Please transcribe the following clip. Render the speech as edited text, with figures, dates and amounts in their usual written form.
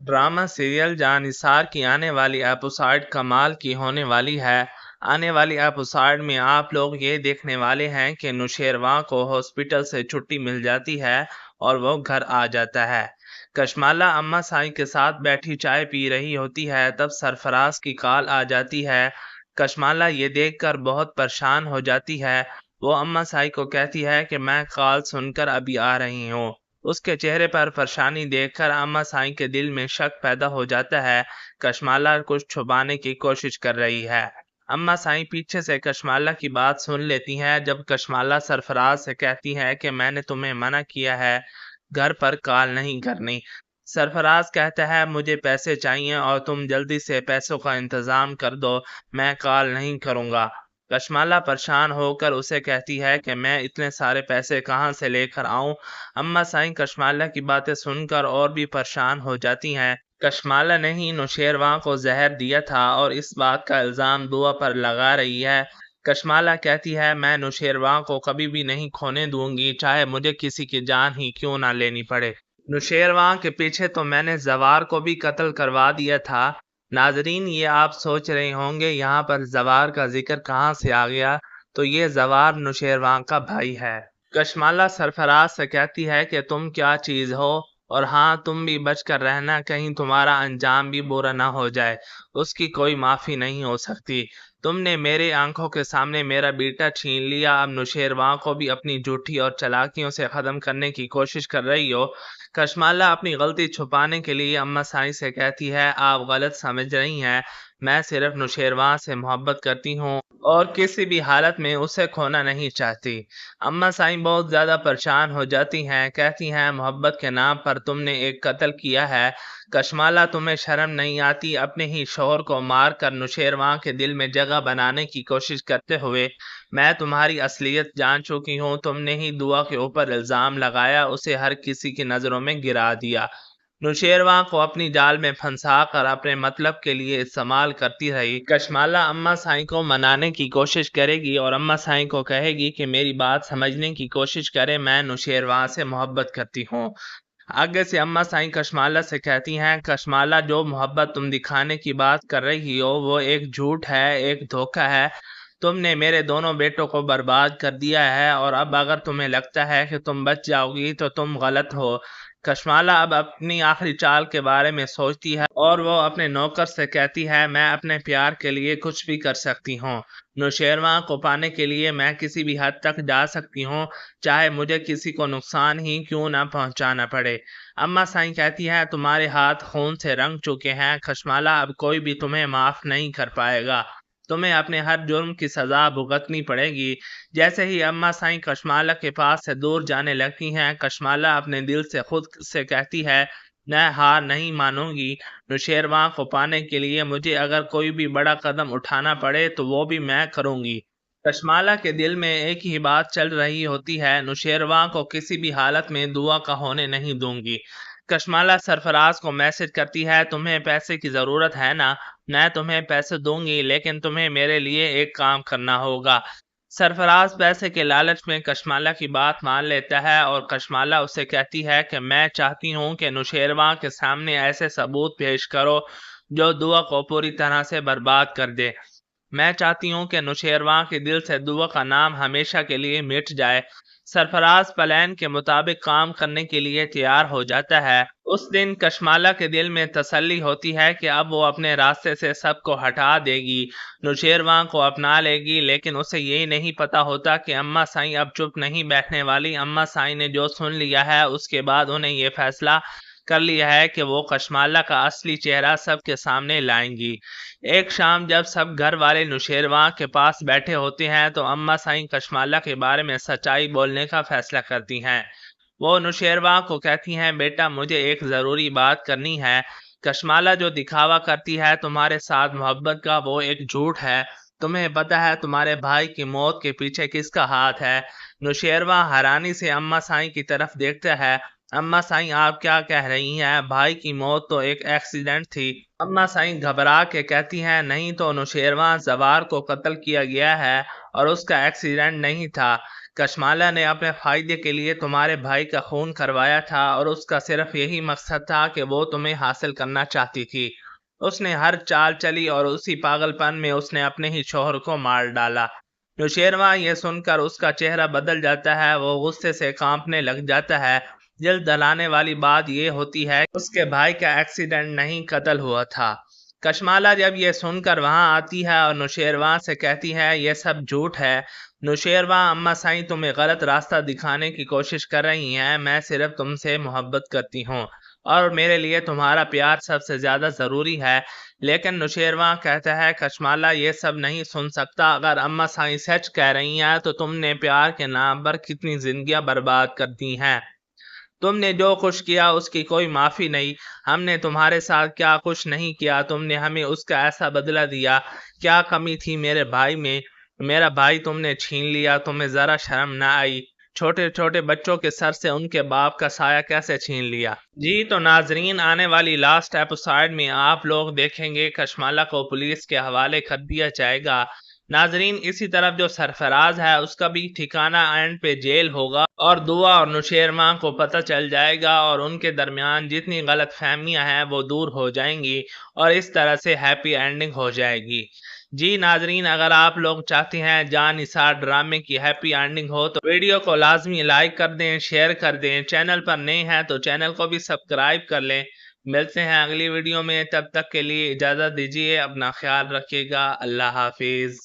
Drama serial जहां निसार की आने वाली एपिसोड कमाल की होने वाली है। आने वाली एपिसोड में आप लोग ये देखने वाले हैं कि नुशेरवां को हॉस्पिटल से छुट्टी मिल जाती है और वो घर आ जाता है। कशमाला अम्मा साईं के साथ बैठी चाय पी रही होती है, तब सरफराज की कॉल आ जाती है। कशमाला ये देखकर बहुत परेशान हो जाती है। वो अम्मा साईं को कहती है कि मैं कॉल सुनकर अभी आ रही हूँ। उसके चेहरे पर परेशानी देखकर अम्मा साईं के दिल में शक पैदा हो जाता है। कशमाला कुछ छुपाने की कोशिश कर रही है। अम्मा साईं पीछे से कशमाला की बात सुन लेती हैं। जब कशमाला सरफराज से कहती है कि मैंने तुम्हें मना किया है घर पर कॉल नहीं करनी। सरफराज कहता है मुझे पैसे चाहिए और तुम जल्दी से पैसों का इंतजाम कर दो, मैं कॉल नहीं करूँगा। कशमाला परेशान होकर उसे कहती है कि मैं इतने सारे पैसे कहाँ से लेकर आऊं। अम्मा साईं कशमाला की बातें सुनकर और भी परेशान हो जाती हैं। कशमाला ने ही नुशेरवां को जहर दिया था और इस बात का इल्ज़ाम दुआ पर लगा रही है। कशमाला कहती है मैं नुशेरवां को कभी भी नहीं खोने दूंगी, चाहे मुझे किसी की जान ही क्यों ना लेनी पड़े। नुशेरवां के पीछे तो मैंने जवार को भी कत्ल करवा दिया था। नाजरीन, ये आप सोच रहे होंगे यहाँ पर जवार का जिक्र कहाँ से आ गया, तो ये जवार नुशेरवां का भाई है। कशमाला सरफराज से कहती है कि तुम क्या चीज़ हो, और हाँ तुम भी बच कर रहना, कहीं तुम्हारा अंजाम भी बुरा ना हो जाए। उसकी कोई माफ़ी नहीं हो सकती। तुमने मेरे आंखों के सामने मेरा बेटा छीन लिया, अब नुशेरवां को भी अपनी झूठी और चालाकियों से ख़त्म करने की कोशिश कर रही हो। कशमाला अपनी गलती छुपाने के लिए अम्मा साईं से कहती है आप गलत समझ रही हैं, मैं सिर्फ नुशेरवां से मोहब्बत करती हूँ और किसी भी हालत में उसे खोना नहीं चाहती। अम्मा साईं बहुत ज़्यादा परेशान हो जाती हैं, कहती हैं मोहब्बत के नाम पर तुमने एक कत्ल किया है। कशमाला तुम्हें शर्म नहीं आती, अपने ही शोहर को मार कर नुशेरवां के दिल में जगह बनाने की कोशिश करते हुए। मैं तुम्हारी असलियत जान चुकी हूँ, तुमने ही दुआ के ऊपर इल्ज़ाम लगाया, उसे हर किसी की नज़रों में गिरा दिया। नुशेरवां को अपनी जाल में फंसा कर अपने मतलब के लिए इस्तेमाल करती रही। कशमाला अम्मा साईं को मनाने की कोशिश करेगी और अम्मा साईं को कहेगी कि मेरी बात समझने की कोशिश करे, मैं नुशेरवां से मोहब्बत करती हूँ। आगे से अम्मा साईं कशमाला से कहती हैं कशमाला जो मोहब्बत तुम दिखाने की बात कर रही हो वो एक झूठ है, एक धोखा है। तुमने मेरे दोनों बेटों को बर्बाद कर दिया है और अब अगर तुम्हें लगता है कि तुम बच जाओगी तो तुम गलत हो। कशमाला अब अपनी आखिरी चाल के बारे में सोचती है और वो अपने नौकर से कहती है मैं अपने प्यार के लिए कुछ भी कर सकती हूँ। नुशेरवां को पाने के लिए मैं किसी भी हद तक जा सकती हूँ, चाहे मुझे किसी को नुकसान ही क्यों ना पहुँचाना पड़े। अम्मा साईं कहती है तुम्हारे हाथ खून से रंग चुके हैं कशमाला, अब कोई भी तुम्हें माफ़ नहीं कर पाएगा। तुम्हें अपने हर जुर्म की सज़ा भुगतनी पड़ेगी। जैसे ही अम्मा साईं कशमाला के पास से दूर जाने लगती हैं, कशमाला अपने दिल से खुद से कहती है मैं हार नहीं मानूंगी। नुशेरवां को पाने के लिए मुझे अगर कोई भी बड़ा कदम उठाना पड़े तो वो भी मैं करूंगी। कशमाला के दिल में एक ही बात चल रही होती है, नुशेरवां को किसी भी हालत में दुआ का होने नहीं दूंगी। कशमाला सरफराज को मैसेज करती है तुम्हें पैसे की ज़रूरत है ना, मैं तुम्हें पैसे दूंगी, लेकिन तुम्हें मेरे लिए एक काम करना होगा। सरफराज पैसे के लालच में कशमाला की बात मान लेता है और कशमाला उसे कहती है कि मैं चाहती हूँ कि नुशेरवां के सामने ऐसे सबूत पेश करो जो दुआ को पूरी तरह से बर्बाद कर दे। मैं चाहती हूँ कि नुशेरवां के दिल से दुआ का नाम हमेशा के लिए मिट जाए। सरफराज प्लान के मुताबिक काम करने के लिए तैयार हो जाता है। उस दिन कशमाला के दिल में तसल्ली होती है कि अब वो अपने रास्ते से सबको हटा देगी, नुशेरवां को अपना लेगी, लेकिन उसे यही नहीं पता होता कि अम्मा साईं अब चुप नहीं बैठने वाली। अम्मा साईं ने जो सुन लिया है उसके बाद उन्हें ये फैसला कर लिया है कि वो कशमाला का असली चेहरा सबके सामने लाएंगी। एक शाम जब सब घर वाले नुशेरवां के पास बैठे होते हैं तो अम्मा साईं कशमाला के बारे में सच्चाई बोलने का फैसला करती हैं। वो नुशेरवां को कहती हैं बेटा मुझे एक ज़रूरी बात करनी है। कशमाला जो दिखावा करती है तुम्हारे साथ मोहब्बत का वो एक झूठ है। तुम्हें पता है तुम्हारे भाई की मौत के पीछे किसका हाथ है? नुशेरवां हैरानी से अम्मा साईं की तरफ देखता है। अम्मा साईं आप क्या कह रही हैं? भाई की मौत तो एक एक्सीडेंट थी। अम्मा साईं घबरा के कहती हैं नहीं तो नुशेरवां जवार को कत्ल किया गया है और उसका एक्सीडेंट नहीं था। کشمالہ نے اپنے فائدے کے لیے تمہارے بھائی کا خون کروایا تھا اور اس کا صرف یہی مقصد تھا کہ وہ تمہیں حاصل کرنا چاہتی تھی۔ اس نے ہر چال چلی اور اسی پاگل پن میں اس نے اپنے ہی شوہر کو مار ڈالا۔ نوشیروان یہ سن کر اس کا چہرہ بدل جاتا ہے، وہ غصے سے کانپنے لگ جاتا ہے۔ دل دلانے والی بات یہ ہوتی ہے کہ اس کے بھائی کا ایکسیڈنٹ نہیں، قتل ہوا تھا۔ کشمالہ جب یہ سن کر وہاں آتی ہے اور نوشیروان سے کہتی ہے یہ سب جھوٹ ہے۔ نوشیروان اماں سائیں تمہیں غلط راستہ دکھانے کی کوشش کر رہی ہیں، میں صرف تم سے محبت کرتی ہوں اور میرے لیے تمہارا پیار سب سے زیادہ ضروری ہے۔ لیکن نوشیروان کہتا ہے کشمالہ یہ سب نہیں سن سکتا، اگر اماں سائیں سچ کہہ رہی ہیں تو تم نے پیار کے نام پر کتنی زندگیاں برباد کر دی ہیں۔ تم نے جو کچھ کیا اس کی کوئی معافی نہیں۔ ہم نے تمہارے ساتھ کیا کچھ نہیں کیا، تم نے ہمیں اس کا ایسا بدلہ دیا۔ کیا کمی تھی میرے بھائی میں؟ میرا بھائی تم نے چھین لیا، تمہیں ذرا شرم نہ آئی؟ چھوٹے چھوٹے بچوں کے سر سے ان کے باپ کا سایہ کیسے چھین لیا؟ جی تو ناظرین، آنے والی لاسٹ ایپیسوڈ میں آپ لوگ دیکھیں گے کشمالہ کو پولیس کے حوالے کر دیا جائے گا۔ ناظرین، اسی طرف جو سرفراز ہے اس کا بھی ٹھکانہ اینڈ پہ جیل ہوگا اور دعا اور نوشیروان کو پتہ چل جائے گا اور ان کے درمیان جتنی غلط فہمیاں ہیں وہ دور ہو جائیں گی اور اس طرح سے ہیپی اینڈنگ ہو جائے گی۔ جی ناظرین، اگر آپ لوگ چاہتے ہیں جان نثار ڈرامے کی ہیپی اینڈنگ ہو تو ویڈیو کو لازمی لائک کر دیں، شیئر کر دیں، چینل پر نئے ہیں تو چینل کو بھی سبسکرائب کر لیں۔ ملتے ہیں اگلی ویڈیو میں، تب تک کے لیے اجازت دیجیے، اپنا خیال رکھیے گا، اللہ حافظ۔